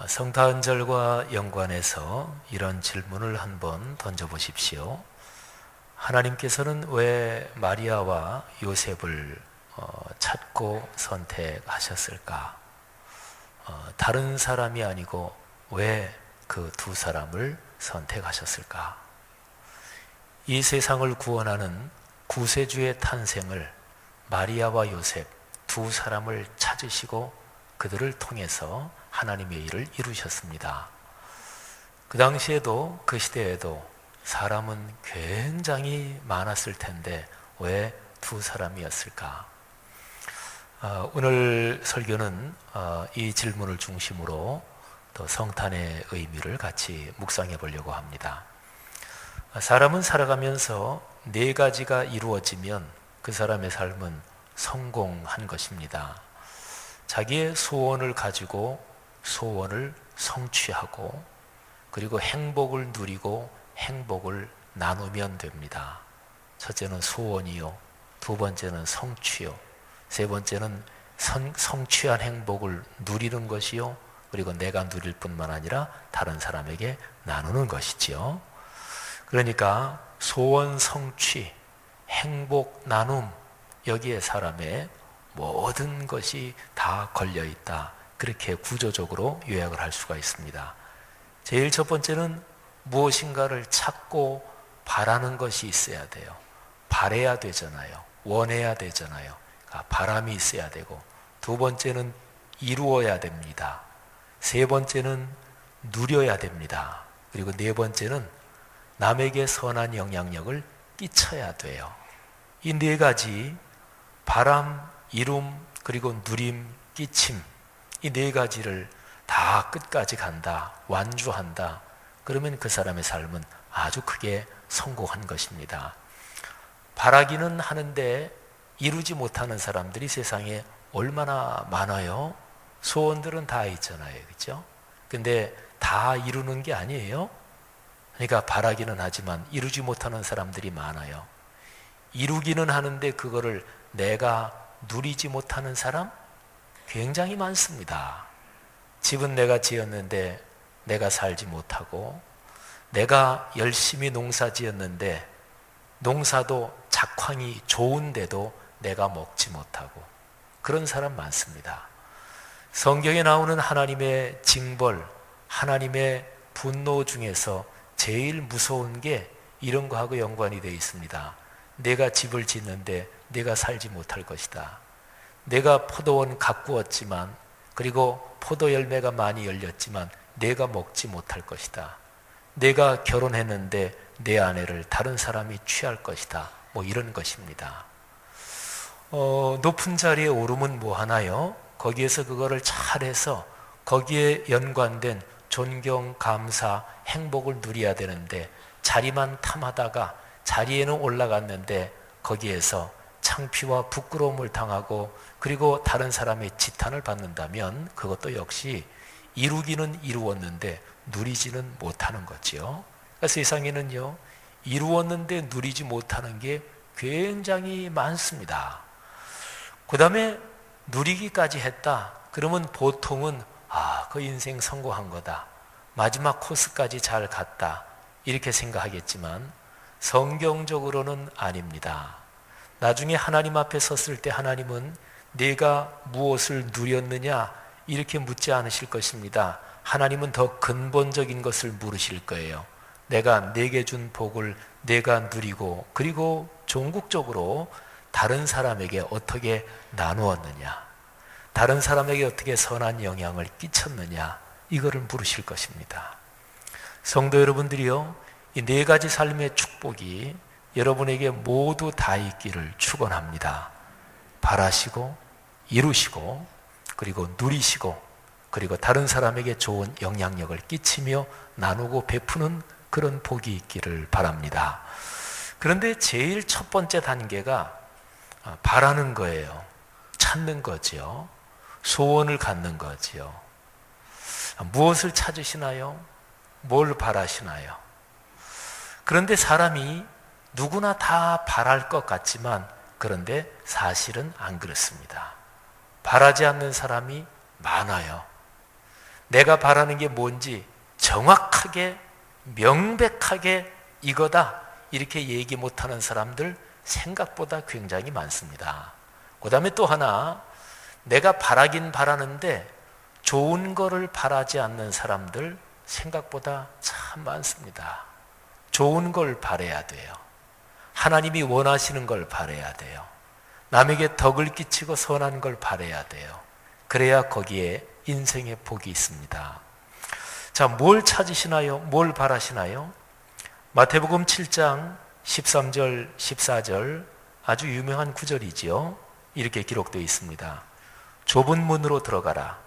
성탄절과 연관해서 이런 질문을 한번 던져보십시오. 하나님께서는 왜 마리아와 요셉을 찾고 선택하셨을까? 다른 사람이 아니고 왜 그 두 사람을 선택하셨을까? 이 세상을 구원하는 구세주의 탄생을 마리아와 요셉 두 사람을 찾으시고 그들을 통해서 하나님의 일을 이루셨습니다. 그 당시에도 그 시대에도 사람은 굉장히 많았을 텐데 왜 두 사람이었을까? 오늘 설교는 이 질문을 중심으로 또 성탄의 의미를 같이 묵상해 보려고 합니다. 사람은 살아가면서 네 가지가 이루어지면 그 사람의 삶은 성공한 것입니다. 자기의 소원을 가지고 소원을 성취하고 그리고 행복을 누리고 행복을 나누면 됩니다. 첫째는 소원이요, 두 번째는 성취요, 세 번째는 성취한 행복을 누리는 것이요, 그리고 내가 누릴 뿐만 아니라 다른 사람에게 나누는 것이지요. 그러니까 소원 성취, 행복 나눔, 여기에 사람의 모든 것이 다 걸려있다, 그렇게 구조적으로 요약을 할 수가 있습니다. 제일 첫 번째는 무엇인가를 찾고 바라는 것이 있어야 돼요. 바라야 되잖아요. 원해야 되잖아요. 그러니까 바람이 있어야 되고, 두 번째는 이루어야 됩니다. 세 번째는 누려야 됩니다. 그리고 네 번째는 남에게 선한 영향력을 끼쳐야 돼요. 이 네 가지, 바람, 이룸, 그리고 누림, 끼침, 이 네 가지를 다 끝까지 간다, 완주한다, 그러면 그 사람의 삶은 아주 크게 성공한 것입니다. 바라기는 하는데 이루지 못하는 사람들이 세상에 얼마나 많아요? 소원들은 다 있잖아요, 그렇죠? 근데 다 이루는 게 아니에요. 그러니까 바라기는 하지만 이루지 못하는 사람들이 많아요. 이루기는 하는데 그거를 내가 누리지 못하는 사람 굉장히 많습니다. 집은 내가 지었는데 내가 살지 못하고, 내가 열심히 농사 지었는데 농사도 작황이 좋은데도 내가 먹지 못하고, 그런 사람 많습니다. 성경에 나오는 하나님의 징벌, 하나님의 분노 중에서 제일 무서운 게 이런 거하고 연관이 되어 있습니다. 내가 집을 짓는데 내가 살지 못할 것이다. 내가 포도원 가꾸었지만, 그리고 포도 열매가 많이 열렸지만 내가 먹지 못할 것이다. 내가 결혼했는데 내 아내를 다른 사람이 취할 것이다. 뭐 이런 것입니다. 높은 자리에 오르면 뭐 하나요? 거기에서 그거를 잘해서 거기에 연관된 존경, 감사, 행복을 누려야 되는데 자리만 탐하다가 자리에는 올라갔는데 거기에서 창피와 부끄러움을 당하고 그리고 다른 사람의 지탄을 받는다면 그것도 역시 이루기는 이루었는데 누리지는 못하는 거지요. 그러니까 세상에는요, 이루었는데 누리지 못하는 게 굉장히 많습니다. 그 다음에 누리기까지 했다 그러면 보통은 그 인생 성공한 거다, 마지막 코스까지 잘 갔다, 이렇게 생각하겠지만 성경적으로는 아닙니다. 나중에 하나님 앞에 섰을 때 하나님은 네가 무엇을 누렸느냐 이렇게 묻지 않으실 것입니다. 하나님은 더 근본적인 것을 물으실 거예요. 내가 네게 준 복을 내가 누리고 그리고 종국적으로 다른 사람에게 어떻게 나누었느냐, 다른 사람에게 어떻게 선한 영향을 끼쳤느냐, 이거를 물으실 것입니다. 성도 여러분들이요, 이 네 가지 삶의 축복이 여러분에게 모두 다 있기를 축원합니다. 바라시고 이루시고 그리고 누리시고 그리고 다른 사람에게 좋은 영향력을 끼치며 나누고 베푸는 그런 복이 있기를 바랍니다. 그런데 제일 첫 번째 단계가 바라는 거예요. 찾는 거지요. 소원을 갖는 거지요. 무엇을 찾으시나요? 뭘 바라시나요? 그런데 사람이 누구나 다 바랄 것 같지만 그런데 사실은 안 그렇습니다. 바라지 않는 사람이 많아요. 내가 바라는 게 뭔지 정확하게 명백하게 이거다 이렇게 얘기 못하는 사람들 생각보다 굉장히 많습니다. 그 다음에 또 하나, 내가 바라긴 바라는데 좋은 거를 바라지 않는 사람들 생각보다 참 많습니다. 좋은 걸 바라야 돼요. 하나님이 원하시는 걸 바라야 돼요. 남에게 덕을 끼치고 선한 걸 바라야 돼요. 그래야 거기에 인생의 복이 있습니다. 자, 뭘 찾으시나요? 뭘 바라시나요? 마태복음 7장 13절, 14절 아주 유명한 구절이지요. 이렇게 기록되어 있습니다. 좁은 문으로 들어가라.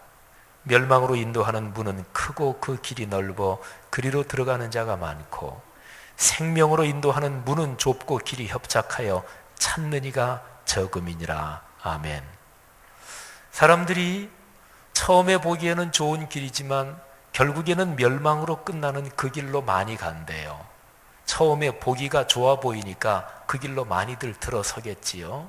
멸망으로 인도하는 문은 크고 그 길이 넓어 그리로 들어가는 자가 많고 생명으로 인도하는 문은 좁고 길이 협착하여 찾는 이가 적음이니라. 아멘. 사람들이 처음에 보기에는 좋은 길이지만 결국에는 멸망으로 끝나는 그 길로 많이 간대요. 처음에 보기가 좋아 보이니까 그 길로 많이들 들어서겠지요.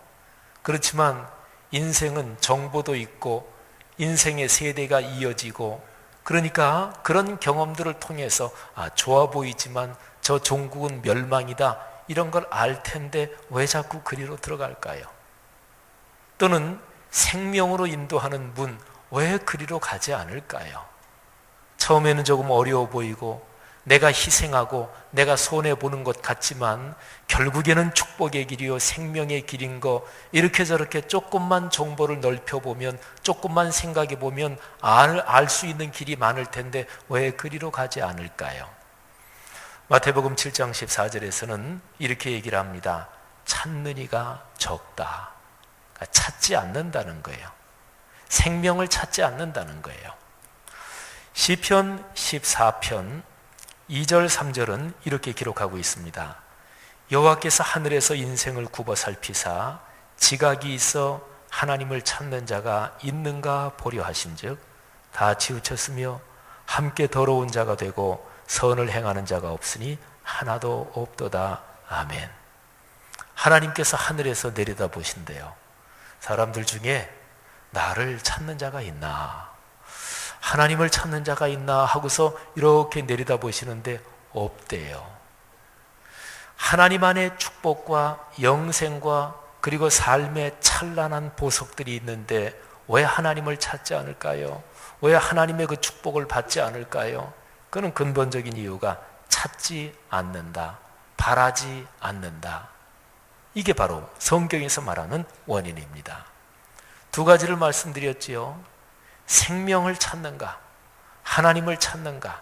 그렇지만 인생은 정보도 있고 인생의 세대가 이어지고 그러니까 그런 경험들을 통해서 좋아 보이지만 저 종국은 멸망이다 이런 걸 알 텐데 왜 자꾸 그리로 들어갈까요? 또는 생명으로 인도하는 문 왜 그리로 가지 않을까요? 처음에는 조금 어려워 보이고 내가 희생하고 내가 손해보는 것 같지만 결국에는 축복의 길이요 생명의 길인 거 이렇게 저렇게 조금만 정보를 넓혀보면 조금만 생각해보면 알 수 있는 길이 많을 텐데 왜 그리로 가지 않을까요? 마태복음 7장 14절에서는 이렇게 얘기를 합니다. 찾는 이가 적다. 그러니까 찾지 않는다는 거예요. 생명을 찾지 않는다는 거예요. 시편 14편 2절 3절은 이렇게 기록하고 있습니다. 여호와께서 하늘에서 인생을 굽어 살피사 지각이 있어 하나님을 찾는 자가 있는가 보려 하신즉 다 치우쳤으며 함께 더러운 자가 되고 선을 행하는 자가 없으니 하나도 없도다. 아멘. 하나님께서 하늘에서 내려다 보신대요. 사람들 중에 나를 찾는 자가 있나, 하나님을 찾는 자가 있나 하고서 이렇게 내려다 보시는데 없대요. 하나님 안에 축복과 영생과 그리고 삶의 찬란한 보석들이 있는데 왜 하나님을 찾지 않을까요? 왜 하나님의 그 축복을 받지 않을까요? 그는 근본적인 이유가 찾지 않는다, 바라지 않는다. 이게 바로 성경에서 말하는 원인입니다. 두 가지를 말씀드렸지요. 생명을 찾는가, 하나님을 찾는가.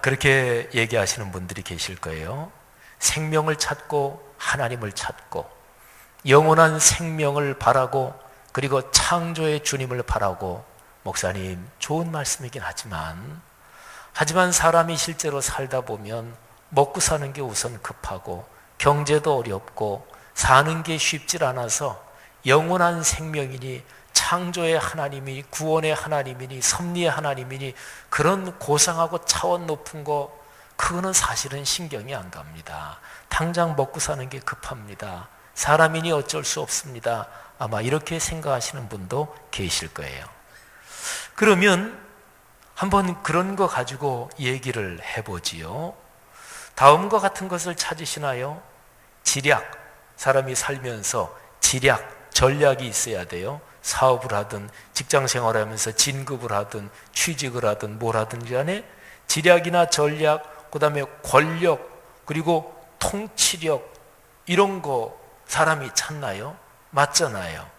그렇게 얘기하시는 분들이 계실 거예요. 생명을 찾고 하나님을 찾고 영원한 생명을 바라고 그리고 창조의 주님을 바라고. 목사님, 좋은 말씀이긴 하지만 사람이 실제로 살다 보면 먹고 사는 게 우선 급하고 경제도 어렵고 사는 게 쉽질 않아서 영원한 생명이니 창조의 하나님이니 구원의 하나님이니 섭리의 하나님이니 그런 고상하고 차원 높은 거 그거는 사실은 신경이 안 갑니다. 당장 먹고 사는 게 급합니다. 사람이니 어쩔 수 없습니다. 아마 이렇게 생각하시는 분도 계실 거예요. 그러면 한번 그런 거 가지고 얘기를 해보지요. 다음과 같은 것을 찾으시나요? 지략, 사람이 살면서 지략, 전략이 있어야 돼요. 사업을 하든 직장 생활하면서 진급을 하든 취직을 하든 뭘 하든 간에 지략이나 전략, 그 다음에 권력, 그리고 통치력 이런 거 사람이 찾나요? 맞잖아요.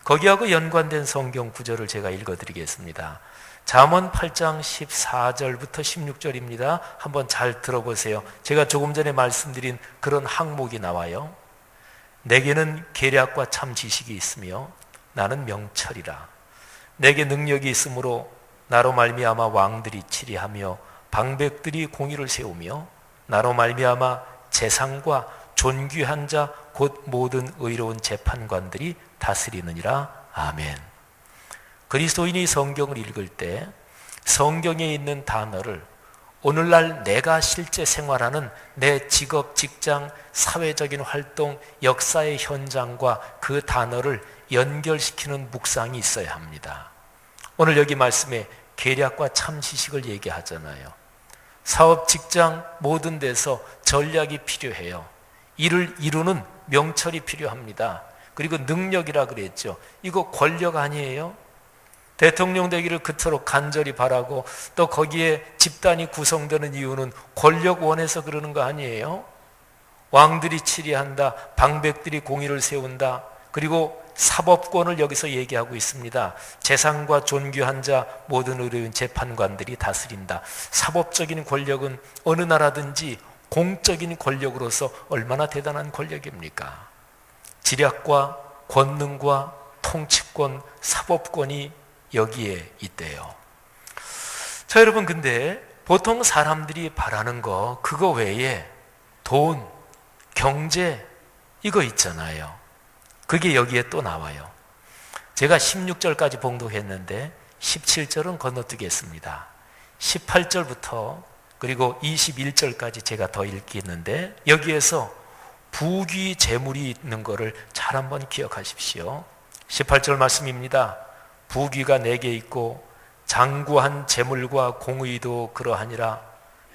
거기하고 연관된 성경 구절을 제가 읽어드리겠습니다. 잠언 8장 14절부터 16절입니다. 한번 잘 들어보세요. 제가 조금 전에 말씀드린 그런 항목이 나와요. 내게는 계략과 참 지식이 있으며 나는 명철이라. 내게 능력이 있으므로 나로 말미암아 왕들이 치리하며 방백들이 공의를 세우며 나로 말미암아 재상과 존귀한 자 곧 모든 의로운 재판관들이 다스리느니라. 아멘. 그리스도인이 성경을 읽을 때 성경에 있는 단어를 오늘날 내가 실제 생활하는 내 직업, 직장, 사회적인 활동, 역사의 현장과 그 단어를 연결시키는 묵상이 있어야 합니다. 오늘 여기 말씀에 계략과 참지식을 얘기하잖아요. 사업, 직장 모든 데서 전략이 필요해요. 이를 이루는 명철이 필요합니다. 그리고 능력이라 그랬죠. 이거 권력 아니에요? 대통령 되기를 그토록 간절히 바라고 또 거기에 집단이 구성되는 이유는 권력 원해서 그러는 거 아니에요? 왕들이 치리한다, 방백들이 공의를 세운다, 그리고 사법권을 여기서 얘기하고 있습니다. 재산과 존귀한 자 모든 의료인 재판관들이 다스린다. 사법적인 권력은 어느 나라든지 공적인 권력으로서 얼마나 대단한 권력입니까? 지략과 권능과 통치권, 사법권이 여기에 있대요. 자, 여러분, 근데 보통 사람들이 바라는 거 그거 외에 돈, 경제 이거 있잖아요. 그게 여기에 또 나와요. 제가 16절까지 봉독했는데 17절은 건너뛰겠습니다. 18절부터 그리고 21절까지 제가 더 읽겠는데 여기에서 부귀 재물이 있는 것을 잘 한번 기억하십시오. 18절 말씀입니다. 부귀가 내게 있고 장구한 재물과 공의도 그러하니라.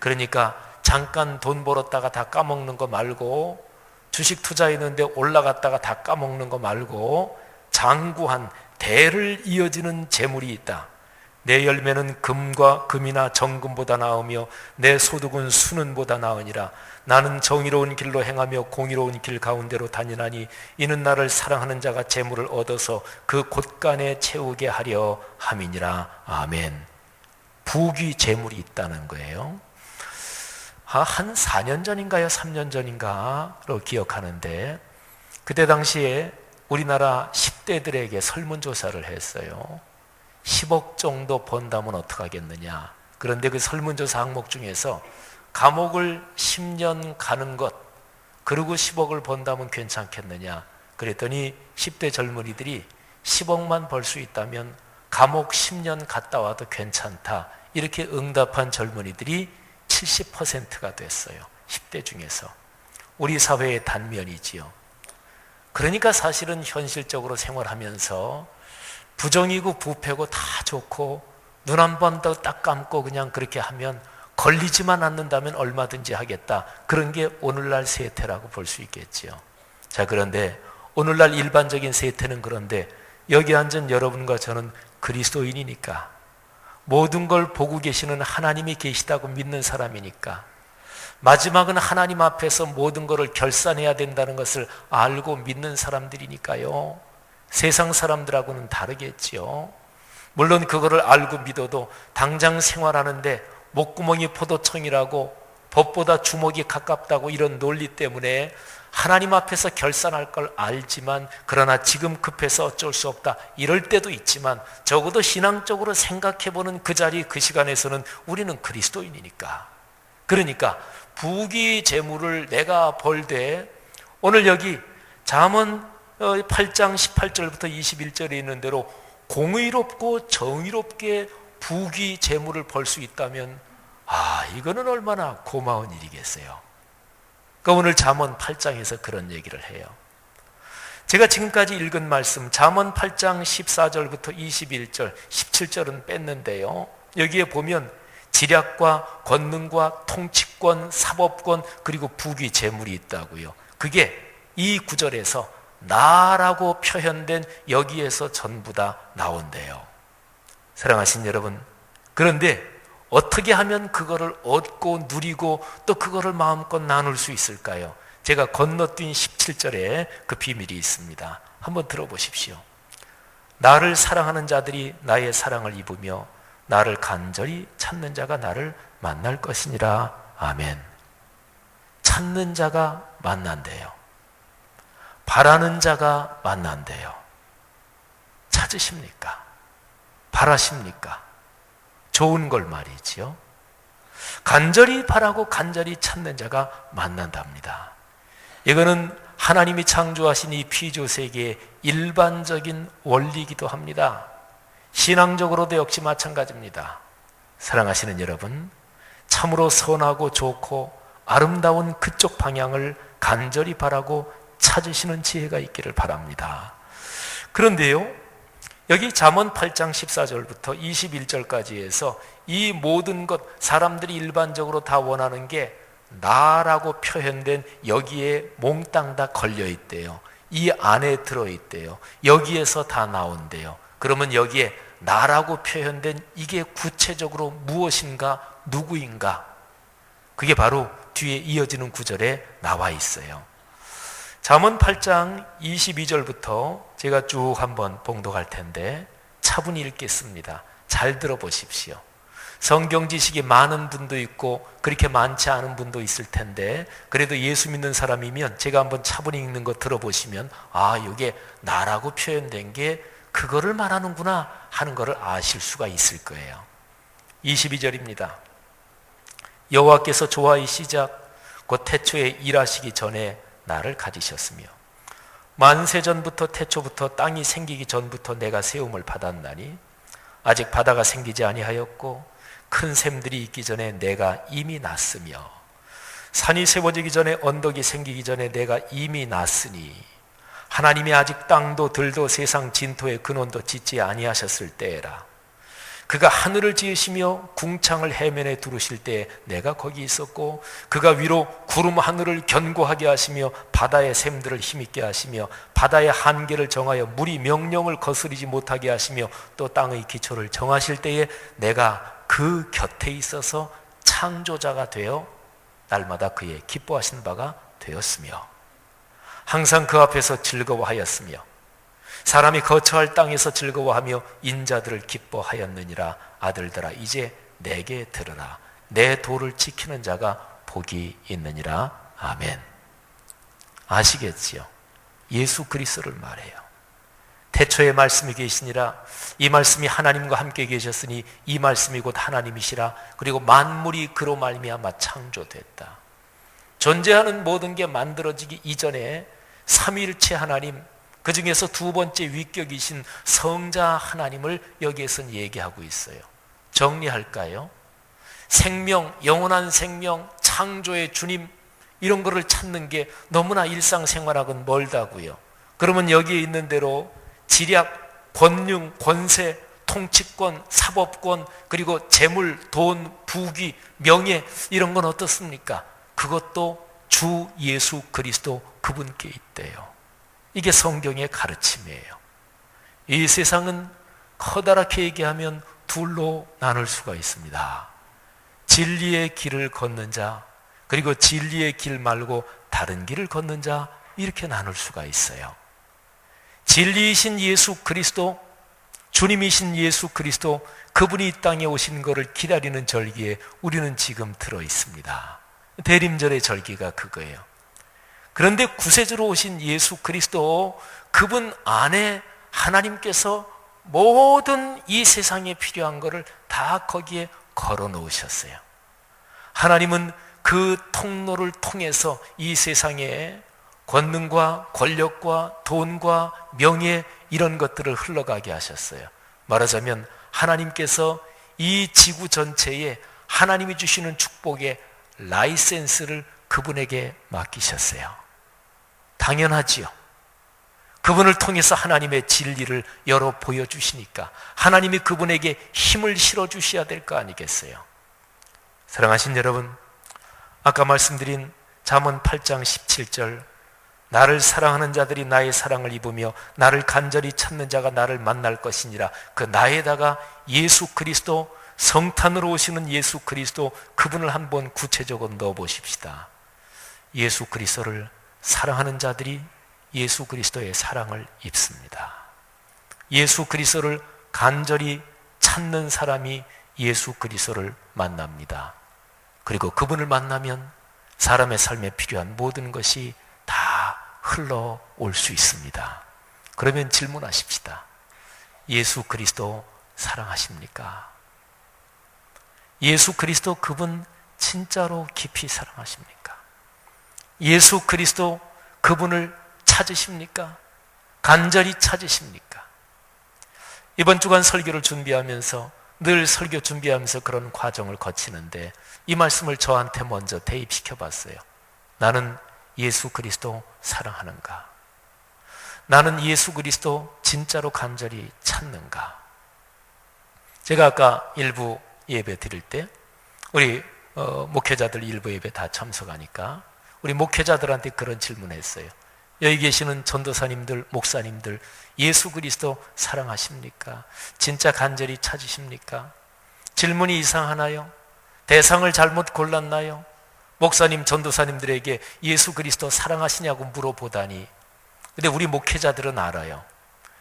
그러니까 잠깐 돈 벌었다가 다 까먹는 거 말고, 주식 투자했는데 올라갔다가 다 까먹는 거 말고, 장구한 대를 이어지는 재물이 있다. 내 열매는 금이나 정금보다 나으며 내 소득은 수는보다 나으니라. 나는 정의로운 길로 행하며 공의로운 길 가운데로 다니나니 이는 나를 사랑하는 자가 재물을 얻어서 그 곳간에 채우게 하려 함이니라. 아멘. 부귀 재물이 있다는 거예요. 한 4년 전인가요? 3년 전인가로 기억하는데 그때 당시에 우리나라 10대들에게 설문조사를 했어요. 10억 정도 번다면 어떡하겠느냐. 그런데 그 설문조사 항목 중에서 감옥을 10년 가는 것, 그리고 10억을 번다면 괜찮겠느냐. 그랬더니 10대 젊은이들이 10억만 벌 수 있다면 감옥 10년 갔다 와도 괜찮다. 이렇게 응답한 젊은이들이 70%가 됐어요. 10대 중에서. 우리 사회의 단면이지요. 그러니까 사실은 현실적으로 생활하면서 부정이고 부패고 다 좋고 눈 한 번 더 딱 감고 그냥 그렇게 하면 걸리지만 않는다면 얼마든지 하겠다. 그런 게 오늘날 세태라고 볼 수 있겠지요. 자, 그런데 오늘날 일반적인 세태는 그런데 여기 앉은 여러분과 저는 그리스도인이니까 모든 걸 보고 계시는 하나님이 계시다고 믿는 사람이니까 마지막은 하나님 앞에서 모든 것을 결산해야 된다는 것을 알고 믿는 사람들이니까요. 세상 사람들하고는 다르겠지요. 물론 그거를 알고 믿어도 당장 생활하는데 목구멍이 포도청이라고 법보다 주먹이 가깝다고 이런 논리 때문에 하나님 앞에서 결산할 걸 알지만 그러나 지금 급해서 어쩔 수 없다 이럴 때도 있지만 적어도 신앙적으로 생각해보는 그 자리 그 시간에서는 우리는 그리스도인이니까. 그러니까 부귀 재물을 내가 벌되 오늘 여기 잠언 8장 18절부터 21절에 있는 대로 공의롭고 정의롭게 부귀 재물을 벌 수 있다면 이거는 얼마나 고마운 일이겠어요. 그러니까 오늘 잠언 8장에서 그런 얘기를 해요. 제가 지금까지 읽은 말씀 잠언 8장 14절부터 21절 17절은 뺐는데요. 여기에 보면 지략과 권능과 통치권, 사법권 그리고 부귀 재물이 있다고요. 그게 이 구절에서 나라고 표현된 여기에서 전부 다 나온대요. 사랑하신 여러분, 그런데 어떻게 하면 그거를 얻고 누리고 또 그거를 마음껏 나눌 수 있을까요? 제가 건너뛴 17절에 그 비밀이 있습니다. 한번 들어보십시오. 나를 사랑하는 자들이 나의 사랑을 입으며 나를 간절히 찾는 자가 나를 만날 것이니라. 아멘. 찾는 자가 만난대요. 바라는 자가 만난대요. 찾으십니까? 바라십니까? 좋은 걸 말이지요. 간절히 바라고 간절히 찾는 자가 만난답니다. 이거는 하나님이 창조하신 이 피조 세계의 일반적인 원리이기도 합니다. 신앙적으로도 역시 마찬가지입니다. 사랑하시는 여러분, 참으로 선하고 좋고 아름다운 그쪽 방향을 간절히 바라고 찾으시는 지혜가 있기를 바랍니다. 그런데요, 여기 잠언 8장 14절부터 21절까지 해서 이 모든 것, 사람들이 일반적으로 다 원하는 게 나라고 표현된 여기에 몽땅 다 걸려 있대요. 이 안에 들어 있대요. 여기에서 다 나온대요. 그러면 여기에 나라고 표현된 이게 구체적으로 무엇인가, 누구인가? 그게 바로 뒤에 이어지는 구절에 나와 있어요. 잠언 8장 22절부터 제가 쭉 한번 봉독할 텐데 차분히 읽겠습니다. 잘 들어보십시오. 성경 지식이 많은 분도 있고 그렇게 많지 않은 분도 있을 텐데 그래도 예수 믿는 사람이면 제가 한번 차분히 읽는 거 들어보시면 아, 이게 나라고 표현된 게 그거를 말하는구나 하는 것을 아실 수가 있을 거예요. 22절입니다. 여호와께서 조화의 시작 곧 태초에 일하시기 전에 나를 가지셨으며 만세전부터 태초부터 땅이 생기기 전부터 내가 세움을 받았나니 아직 바다가 생기지 아니하였고 큰 샘들이 있기 전에 내가 이미 났으며 산이 세워지기 전에 언덕이 생기기 전에 내가 이미 났으니 하나님이 아직 땅도 들도 세상 진토의 근원도 짓지 아니하셨을 때에라. 그가 하늘을 지으시며 궁창을 해면에 두르실 때에 내가 거기 있었고 그가 위로 구름 하늘을 견고하게 하시며 바다의 샘들을 힘있게 하시며 바다의 한계를 정하여 물이 명령을 거스르지 못하게 하시며 또 땅의 기초를 정하실 때에 내가 그 곁에 있어서 창조자가 되어 날마다 그의 기뻐하신 바가 되었으며 항상 그 앞에서 즐거워하였으며 사람이 거처할 땅에서 즐거워하며 인자들을 기뻐하였느니라. 아들들아 이제 내게 들으라. 내 도를 지키는 자가 복이 있느니라. 아멘. 아시겠지요? 예수 그리스도를 말해요. 태초에 말씀이 계시니라. 이 말씀이 하나님과 함께 계셨으니 이 말씀이 곧 하나님이시라. 그리고 만물이 그로 말미암아 창조됐다. 존재하는 모든 게 만들어지기 이전에 삼위일체 하나님, 그 중에서 두 번째 위격이신 성자 하나님을 여기에서는 얘기하고 있어요. 정리할까요? 생명, 영원한 생명, 창조의 주님, 이런 거를 찾는 게 너무나 일상생활하고는 멀다고요. 그러면 여기에 있는 대로 지략, 권능, 권세, 통치권, 사법권, 그리고 재물, 돈, 부귀, 명예 이런 건 어떻습니까? 그것도 주 예수 그리스도 그분께 있대요. 이게 성경의 가르침이에요. 이 세상은 커다랗게 얘기하면 둘로 나눌 수가 있습니다. 진리의 길을 걷는 자, 그리고 진리의 길 말고 다른 길을 걷는 자, 이렇게 나눌 수가 있어요. 진리이신 예수 그리스도, 주님이신 예수 그리스도, 그분이 이 땅에 오신 것을 기다리는 절기에 우리는 지금 들어 있습니다. 대림절의 절기가 그거예요. 그런데 구세주로 오신 예수 그리스도, 그분 안에 하나님께서 모든 이 세상에 필요한 것을 다 거기에 걸어 놓으셨어요. 하나님은 그 통로를 통해서 이 세상에 권능과 권력과 돈과 명예 이런 것들을 흘러가게 하셨어요. 말하자면 하나님께서 이 지구 전체에 하나님이 주시는 축복의 라이센스를 그분에게 맡기셨어요. 당연하지요. 그분을 통해서 하나님의 진리를 열어 보여주시니까 하나님이 그분에게 힘을 실어주셔야 될 거 아니겠어요? 사랑하신 여러분, 아까 말씀드린 잠언 8장 17절, 나를 사랑하는 자들이 나의 사랑을 입으며 나를 간절히 찾는 자가 나를 만날 것이니라. 그 나에다가 예수 그리스도, 성탄으로 오시는 예수 그리스도, 그분을 한번 구체적으로 넣어 보십시다. 예수 그리스도를 사랑하는 자들이 예수 그리스도의 사랑을 입습니다. 예수 그리스도를 간절히 찾는 사람이 예수 그리스도를 만납니다. 그리고 그분을 만나면 사람의 삶에 필요한 모든 것이 다 흘러올 수 있습니다. 그러면 질문하십시다. 예수 그리스도 사랑하십니까? 예수 그리스도 그분 진짜로 깊이 사랑하십니까? 예수 그리스도 그분을 찾으십니까? 간절히 찾으십니까? 이번 주간 설교를 준비하면서 늘 설교 준비하면서 그런 과정을 거치는데 이 말씀을 저한테 먼저 대입시켜 봤어요. 나는 예수 그리스도 사랑하는가? 나는 예수 그리스도 진짜로 간절히 찾는가? 제가 아까 일부 예배 드릴 때 우리 목회자들 일부 예배 다 참석하니까 우리 목회자들한테 그런 질문했어요. 여기 계시는 전도사님들, 목사님들, 예수 그리스도 사랑하십니까? 진짜 간절히 찾으십니까? 질문이 이상하나요? 대상을 잘못 골랐나요? 목사님, 전도사님들에게 예수 그리스도 사랑하시냐고 물어보다니. 근데 우리 목회자들은 알아요.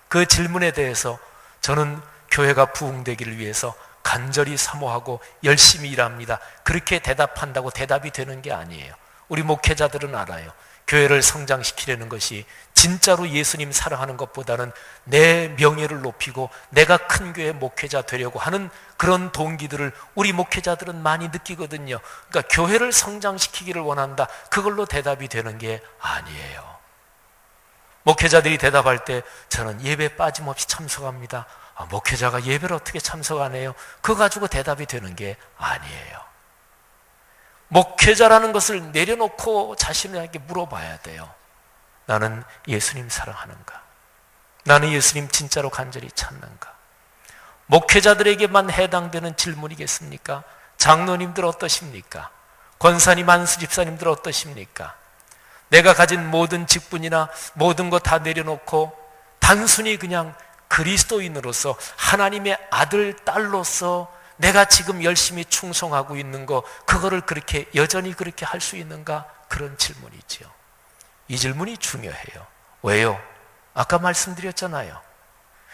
그 질문에 대해서 저는 교회가 부흥되기를 위해서 간절히 사모하고 열심히 일합니다. 그렇게 대답한다고 대답이 되는 게 아니에요. 우리 목회자들은 알아요. 교회를 성장시키려는 것이 진짜로 예수님 사랑하는 것보다는 내 명예를 높이고 내가 큰 교회 목회자 되려고 하는 그런 동기들을 우리 목회자들은 많이 느끼거든요. 그러니까 교회를 성장시키기를 원한다. 그걸로 대답이 되는 게 아니에요. 목회자들이 대답할 때 저는 예배 빠짐없이 참석합니다. 목회자가 예배를 어떻게 참석하네요? 그거 가지고 대답이 되는 게 아니에요. 목회자라는 것을 내려놓고 자신에게 물어봐야 돼요. 나는 예수님 사랑하는가? 나는 예수님 진짜로 간절히 찾는가? 목회자들에게만 해당되는 질문이겠습니까? 장로님들 어떠십니까? 권사님, 안수집사님들 어떠십니까? 내가 가진 모든 직분이나 모든 것 다 내려놓고 단순히 그냥 그리스도인으로서 하나님의 아들, 딸로서 내가 지금 열심히 충성하고 있는 거, 그거를 그렇게 여전히 그렇게 할 수 있는가? 그런 질문이지요. 이 질문이 중요해요. 왜요? 아까 말씀드렸잖아요.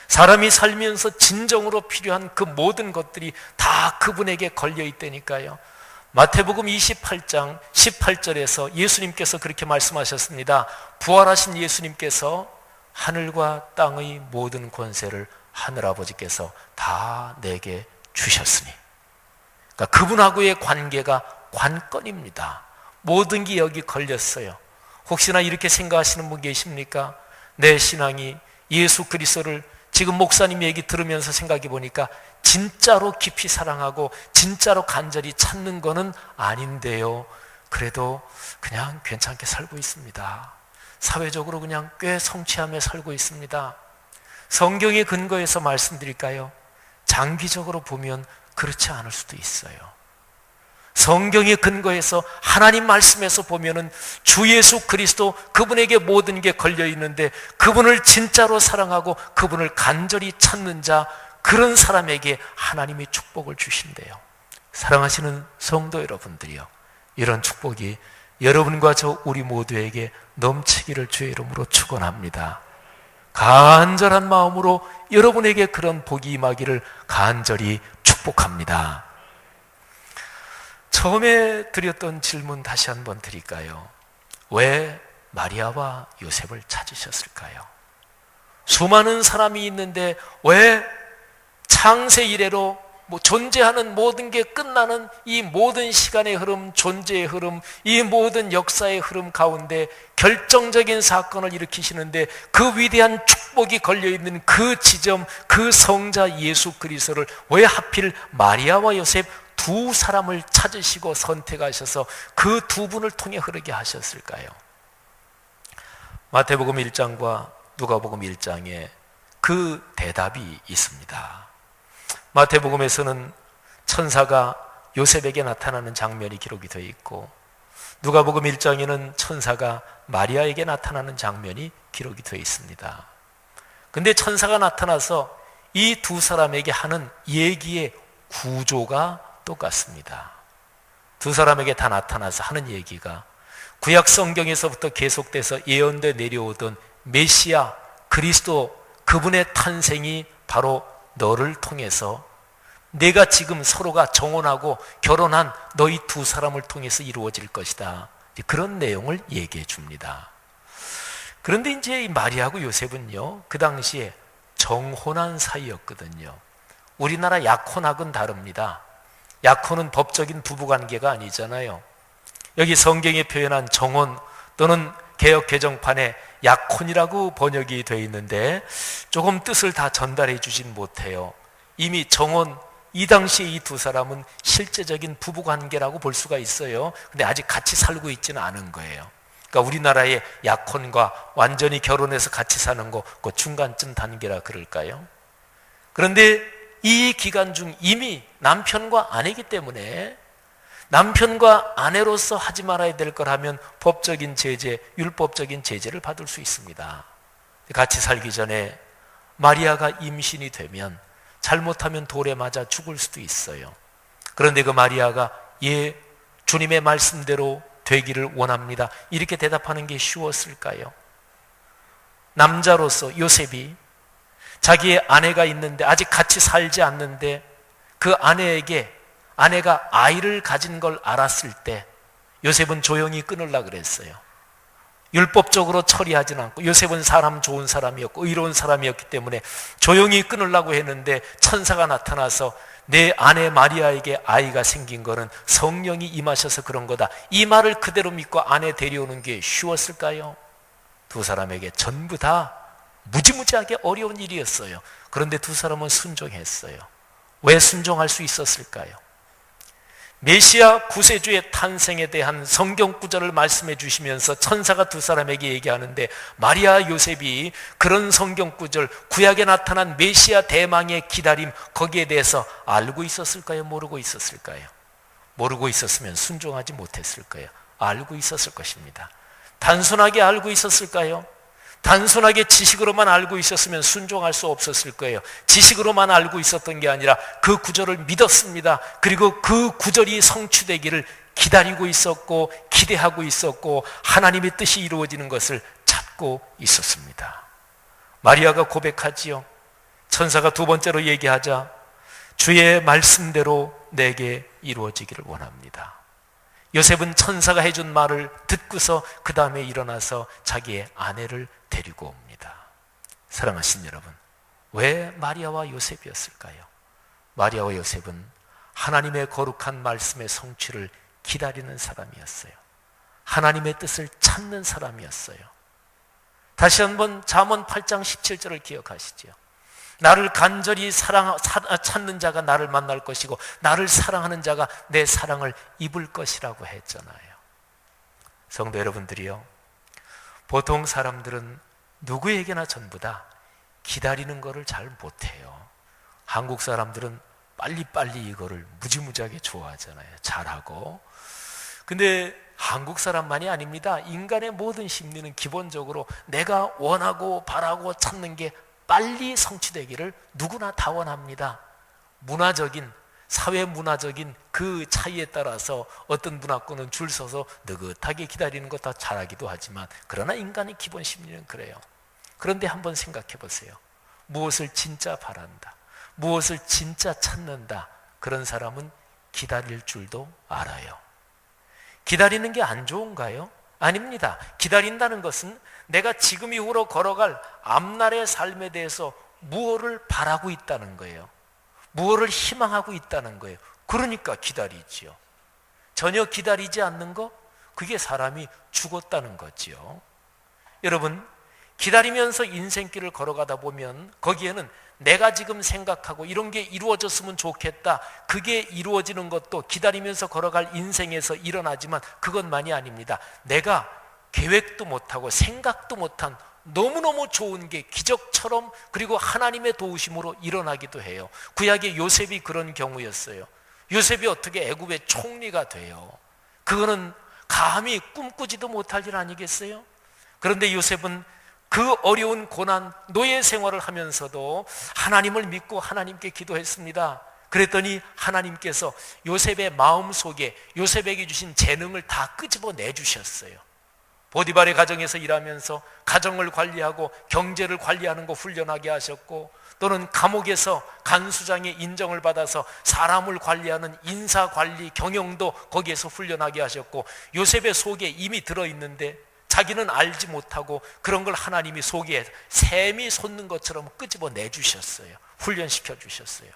사람이 살면서 진정으로 필요한 그 모든 것들이 다 그분에게 걸려 있다니까요. 마태복음 28장 18절에서 예수님께서 그렇게 말씀하셨습니다. 부활하신 예수님께서 하늘과 땅의 모든 권세를 하늘아버지께서 다 내게 주셨으니, 그러니까 그분하고의 관계가 관건입니다. 모든 게 여기 걸렸어요. 혹시나 이렇게 생각하시는 분 계십니까? 내 신앙이 예수 그리스도를 지금 목사님 얘기 들으면서 생각해 보니까 진짜로 깊이 사랑하고 진짜로 간절히 찾는 거는 아닌데요. 그래도 그냥 괜찮게 살고 있습니다. 사회적으로 그냥 꽤 성취하며 살고 있습니다. 성경의 근거에서 말씀드릴까요? 장기적으로 보면 그렇지 않을 수도 있어요. 성경의 근거에서 하나님 말씀에서 보면은 주 예수 그리스도 그분에게 모든 게 걸려 있는데 그분을 진짜로 사랑하고 그분을 간절히 찾는 자, 그런 사람에게 하나님이 축복을 주신대요. 사랑하시는 성도 여러분들이요, 이런 축복이 여러분과 저 우리 모두에게 넘치기를 주의 이름으로 축원합니다. 간절한 마음으로 여러분에게 그런 복이 임하기를 간절히 축복합니다. 처음에 드렸던 질문 다시 한번 드릴까요? 왜 마리아와 요셉을 찾으셨을까요? 수많은 사람이 있는데 왜 창세 이래로 존재하는 모든 게 끝나는 이 모든 시간의 흐름, 존재의 흐름, 이 모든 역사의 흐름 가운데 결정적인 사건을 일으키시는데 그 위대한 축복이 걸려있는 그 지점, 그 성자 예수 그리스도를 왜 하필 마리아와 요셉 두 사람을 찾으시고 선택하셔서 그 두 분을 통해 흐르게 하셨을까요? 마태복음 1장과 누가복음 1장에 그 대답이 있습니다. 마태복음에서는 천사가 요셉에게 나타나는 장면이 기록이 되어 있고, 누가복음 1장에는 천사가 마리아에게 나타나는 장면이 기록이 되어 있습니다. 근데 천사가 나타나서 이 두 사람에게 하는 얘기의 구조가 똑같습니다. 두 사람에게 다 나타나서 하는 얘기가 구약 성경에서부터 계속돼서 예언돼 내려오던 메시아 그리스도, 그분의 탄생이 바로 너를 통해서, 내가 지금 서로가 정혼하고 결혼한 너희 두 사람을 통해서 이루어질 것이다. 그런 내용을 얘기해 줍니다. 그런데 이제 이 마리아하고 요셉은요, 그 당시에 정혼한 사이였거든요. 우리나라 약혼하고는 다릅니다. 약혼은 법적인 부부관계가 아니잖아요. 여기 성경에 표현한 정혼 또는 개역 개정판에 약혼이라고 번역이 되어 있는데 조금 뜻을 다 전달해 주진 못해요. 이미 정혼, 이 당시에 이 두 사람은 실제적인 부부관계라고 볼 수가 있어요. 근데 아직 같이 살고 있지는 않은 거예요. 그러니까 우리나라의 약혼과 완전히 결혼해서 같이 사는 거 그 중간쯤 단계라 그럴까요? 그런데 이 기간 중 이미 남편과 아내이기 때문에 남편과 아내로서 하지 말아야 될 걸 하면 법적인 제재, 율법적인 제재를 받을 수 있습니다. 같이 살기 전에 마리아가 임신이 되면 잘못하면 돌에 맞아 죽을 수도 있어요. 그런데 그 마리아가 예, 주님의 말씀대로 되기를 원합니다, 이렇게 대답하는 게 쉬웠을까요? 남자로서 요셉이 자기의 아내가 있는데 아직 같이 살지 않는데 그 아내에게 아내가 아이를 가진 걸 알았을 때 요셉은 조용히 끊으려고 그랬어요. 율법적으로 처리하지는 않고, 요셉은 사람 좋은 사람이었고 의로운 사람이었기 때문에 조용히 끊으려고 했는데 천사가 나타나서 내 아내 마리아에게 아이가 생긴 거는 성령이 임하셔서 그런 거다, 이 말을 그대로 믿고 아내 데려오는 게 쉬웠을까요? 두 사람에게 전부 다 무지무지하게 어려운 일이었어요. 그런데 두 사람은 순종했어요. 왜 순종할 수 있었을까요? 메시아 구세주의 탄생에 대한 성경 구절을 말씀해 주시면서 천사가 두 사람에게 얘기하는데, 마리아 요셉이 그런 성경 구절, 구약에 나타난 메시아 대망의 기다림, 거기에 대해서 알고 있었을까요? 모르고 있었을까요? 모르고 있었으면 순종하지 못했을 거예요. 알고 있었을 것입니다. 단순하게 알고 있었을까요? 단순하게 지식으로만 알고 있었으면 순종할 수 없었을 거예요. 지식으로만 알고 있었던 게 아니라 그 구절을 믿었습니다. 그리고 그 구절이 성취되기를 기다리고 있었고 기대하고 있었고 하나님의 뜻이 이루어지는 것을 찾고 있었습니다. 마리아가 고백하지요. 천사가 두 번째로 얘기하자 주의 말씀대로 내게 이루어지기를 원합니다. 요셉은 천사가 해준 말을 듣고서 그 다음에 일어나서 자기의 아내를 데리고 옵니다. 사랑하신 여러분, 왜 마리아와 요셉이었을까요? 마리아와 요셉은 하나님의 거룩한 말씀의 성취를 기다리는 사람이었어요. 하나님의 뜻을 찾는 사람이었어요. 다시 한번 잠언 8장 17절을 기억하시죠. 나를 간절히 찾는 자가 나를 만날 것이고 나를 사랑하는 자가 내 사랑을 입을 것이라고 했잖아요. 성도 여러분들이요, 보통 사람들은 누구에게나 전부 다 기다리는 거를 잘 못해요. 한국 사람들은 빨리빨리 이거를 무지무지하게 좋아하잖아요. 잘하고. 근데 한국 사람만이 아닙니다. 인간의 모든 심리는 기본적으로 내가 원하고 바라고 찾는 게 빨리 성취되기를 누구나 다 원합니다. 문화적인, 사회 문화적인 그 차이에 따라서 어떤 문화권은 줄 서서 느긋하게 기다리는 것 다 잘하기도 하지만, 그러나 인간의 기본 심리는 그래요. 그런데 한번 생각해 보세요. 무엇을 진짜 바란다, 무엇을 진짜 찾는다, 그런 사람은 기다릴 줄도 알아요. 기다리는 게 안 좋은가요? 아닙니다. 기다린다는 것은 내가 지금 이후로 걸어갈 앞날의 삶에 대해서 무엇을 바라고 있다는 거예요. 무엇을 희망하고 있다는 거예요. 그러니까 기다리지요. 전혀 기다리지 않는 거, 그게 사람이 죽었다는 거지요. 여러분, 기다리면서 인생길을 걸어가다 보면 거기에는 내가 지금 생각하고 이런 게 이루어졌으면 좋겠다, 그게 이루어지는 것도 기다리면서 걸어갈 인생에서 일어나지만 그것만이 아닙니다. 내가 계획도 못하고 생각도 못한 너무너무 좋은 게 기적처럼 그리고 하나님의 도우심으로 일어나기도 해요. 구약의 요셉이 그런 경우였어요. 요셉이 어떻게 애굽의 총리가 돼요? 그거는 감히 꿈꾸지도 못할 일 아니겠어요? 그런데 요셉은 그 어려운 고난, 노예 생활을 하면서도 하나님을 믿고 하나님께 기도했습니다. 그랬더니 하나님께서 요셉의 마음속에 요셉에게 주신 재능을 다 끄집어내 주셨어요. 보디발의 가정에서 일하면서 가정을 관리하고 경제를 관리하는 거 훈련하게 하셨고, 또는 감옥에서 간수장의 인정을 받아서 사람을 관리하는 인사관리 경영도 거기에서 훈련하게 하셨고, 요셉의 속에 이미 들어있는데 자기는 알지 못하고 그런 걸 하나님이 속에 샘이 솟는 것처럼 끄집어내 주셨어요. 훈련시켜 주셨어요.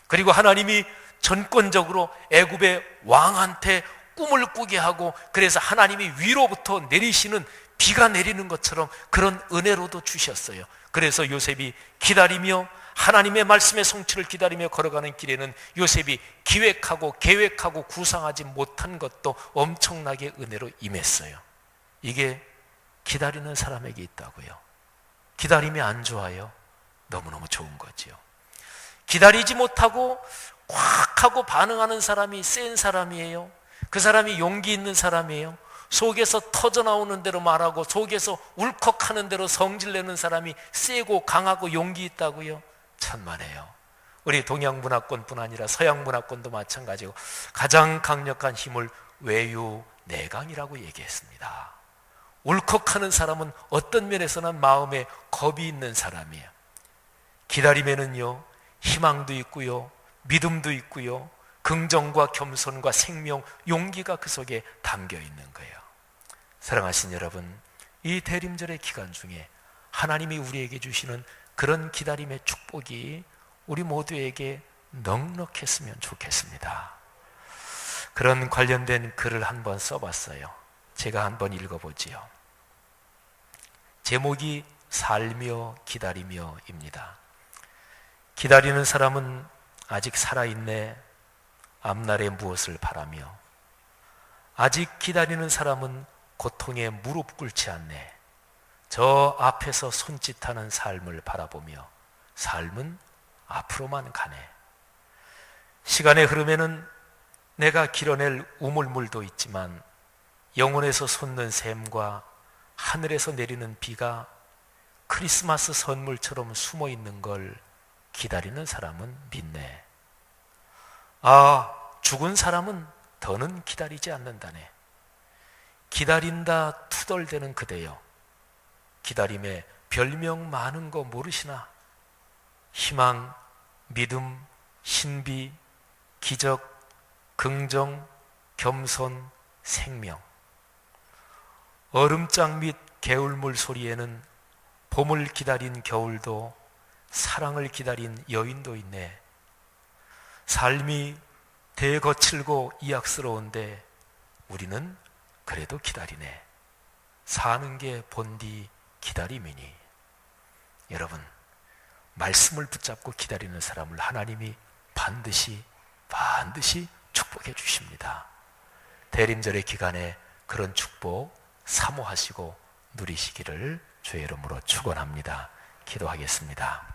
그리고 하나님이 전권적으로 애굽의 왕한테 꿈을 꾸게 하고, 그래서 하나님이 위로부터 내리시는 비가 내리는 것처럼 그런 은혜로도 주셨어요. 그래서 요셉이 기다리며 하나님의 말씀의 성취를 기다리며 걸어가는 길에는 요셉이 기획하고 계획하고 구상하지 못한 것도 엄청나게 은혜로 임했어요. 이게 기다리는 사람에게 있다고요. 기다림이 안 좋아요? 너무너무 좋은 거지요. 기다리지 못하고 꽉 하고 반응하는 사람이 센 사람이에요. 그 사람이 용기 있는 사람이에요. 속에서 터져나오는 대로 말하고 속에서 울컥하는 대로 성질내는 사람이 세고 강하고 용기 있다고요? 천만에요. 우리 동양문화권뿐 아니라 서양문화권도 마찬가지고 가장 강력한 힘을 외유내강이라고 얘기했습니다. 울컥하는 사람은 어떤 면에서는 마음에 겁이 있는 사람이에요. 기다림에는요, 희망도 있고요, 믿음도 있고요, 긍정과 겸손과 생명, 용기가 그 속에 담겨 있는 거예요. 사랑하신 여러분, 이 대림절의 기간 중에 하나님이 우리에게 주시는 그런 기다림의 축복이 우리 모두에게 넉넉했으면 좋겠습니다. 그런 관련된 글을 한번 써봤어요. 제가 한번 읽어보지요. 제목이 살며 기다리며입니다. 기다리는 사람은 아직 살아있네. 앞날에 무엇을 바라며. 아직 기다리는 사람은 고통에 무릎 꿇지 않네. 저 앞에서 손짓하는 삶을 바라보며 삶은 앞으로만 가네. 시간의 흐름에는 내가 길어낼 우물물도 있지만 영혼에서 솟는 샘과 하늘에서 내리는 비가 크리스마스 선물처럼 숨어 있는 걸 기다리는 사람은 믿네. 아, 죽은 사람은 더는 기다리지 않는다네. 기다린다 투덜대는 그대여, 기다림에 별명 많은 거 모르시나? 희망, 믿음, 신비, 기적, 긍정, 겸손, 생명. 얼음장 및 개울물 소리에는 봄을 기다린 겨울도 사랑을 기다린 여인도 있네. 삶이 대거칠고 이악스러운데 우리는 그래도 기다리네. 사는 게 본디 기다림이니. 여러분, 말씀을 붙잡고 기다리는 사람을 하나님이 반드시 축복해 주십니다. 대림절의 기간에 그런 축복 사모하시고 누리시기를 주의 이름으로 축원합니다. 기도하겠습니다.